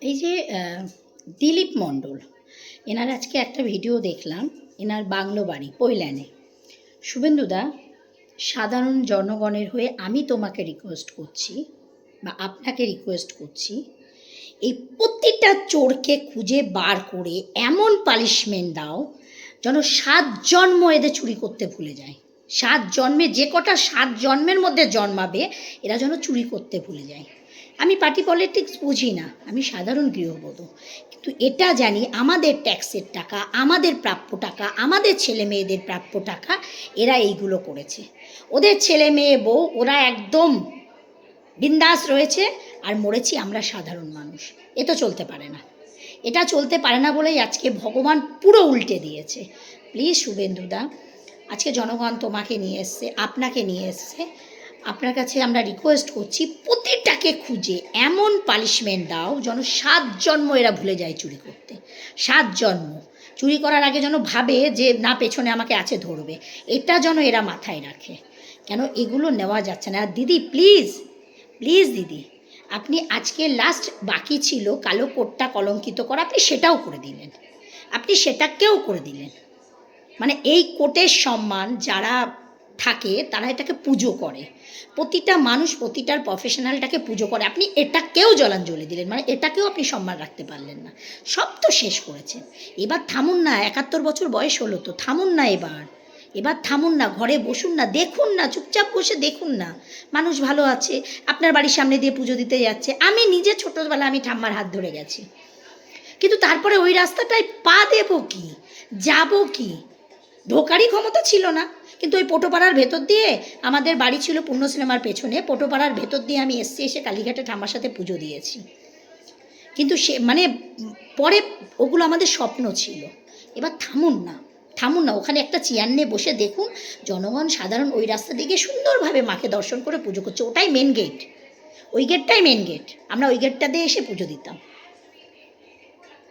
এই যে দিলীপ মণ্ডল, এনার আজকে একটা ভিডিও দেখলাম, এনার বাংলো বাড়ি পৈলানে। শুভেন্দুদা, সাধারণ জনগণের হয়ে আমি তোমাকে রিকোয়েস্ট করছি বা আপনাকে রিকোয়েস্ট করছি, এই প্রতিটা চোরকে খুঁজে বার করে এমন পানিশমেন্ট দাও যেন 7 জন্ম এদের চুরি করতে ভুলে যায়। 7 জন্মে যে কটা 7 জন্মের মধ্যে জন্মাবে এরা যেন চুরি করতে ভুলে যায়। আমি পার্টি পলিটিক্স বুঝি না, আমি সাধারণ গৃহবধূ, কিন্তু এটা জানি আমাদের ট্যাক্সের টাকা, আমাদের প্রাপ্য টাকা, আমাদের ছেলে মেয়েদের প্রাপ্য টাকা এরা এইগুলো করেছে। ওদের ছেলে মেয়ে বউ ওরা একদম বিন্দাস রয়েছে, আর মরেছি আমরা সাধারণ মানুষ। এ তো চলতে পারে না, এটা চলতে পারে না বলেই আজকে ভগবান পুরো উল্টে দিয়েছে। প্লিজ শুভেন্দুদা, আজকে জনগণ তোমাকে নিয়ে এসছে, আপনাকে নিয়ে এসছে, আপনার কাছে আমরা রিকোয়েস্ট করছি প্রতিটাকে খুঁজে এমন পানিশমেন্ট দাও যেন 7 জন্ম এরা ভুলে যায় চুরি করতে। 7 জন্ম চুরি করার আগে যেন ভাবে যে না, পেছনে আমাকে আছে ধরবে, এটা যেন এরা মাথায় রাখে। কেন এগুলো নেওয়া যাচ্ছে না। আর দিদি প্লিজ প্লিজ দিদি, আপনি আজকে লাস্ট বাকি ছিল কালো কোটটা কলঙ্কিত করা, আপনি সেটাও করে দিলেন, আপনি সেটাকেও করে দিলেন। মানে এই কোটের সম্মান যারা থাকে তারা এটাকে পুজো করে, প্রতিটা মানুষ প্রতিটার প্রফেশনালটাকে পুজো করে, আপনি এটাকেও জলাঞ্জলি দিলেন, মানে এটাকেও আপনি সম্মান রাখতে পারলেন না। সব তো শেষ করেছেন, এবার থামুন না। 71 বছর বয়স হলো তো, থামুন না এবার থামুন না, ঘরে বসুন না, দেখুন না, চুপচাপ বসে দেখুন না মানুষ ভালো আছে, আপনার বাড়ির সামনে দিয়ে পুজো দিতে যাচ্ছে। আমি নিজে ছোটোবেলা আমি ঠাম্মার হাত ধরে গেছি, কিন্তু তারপরে ওই রাস্তাটায় পা দেবো কি, যাবো কি, ঢোকারই ক্ষমতা ছিল না। কিন্তু ওই পোটোপাড়ার ভেতর দিয়ে, আমাদের বাড়ি ছিল পূর্ণ সিনেমার পেছনে, পোটোপাড়ার ভেতর দিয়ে আমি এসে কালীঘাটে ঠাম্মার সাথে পুজো দিয়েছি। কিন্তু সে মানে পরে ওগুলো আমাদের স্বপ্ন ছিল। এবার থামুন না, থামুন না, ওখানে একটা চেয়ার নিয়ে বসে দেখুন জনগণ সাধারণ ওই রাস্তা দিকে সুন্দরভাবে মাকে দর্শন করে পুজো করছে। ওটাই মেন গেট, ওই গেটটাই মেন গেট, আমরা ওই গেটটা দিয়ে এসে পুজো দিতাম।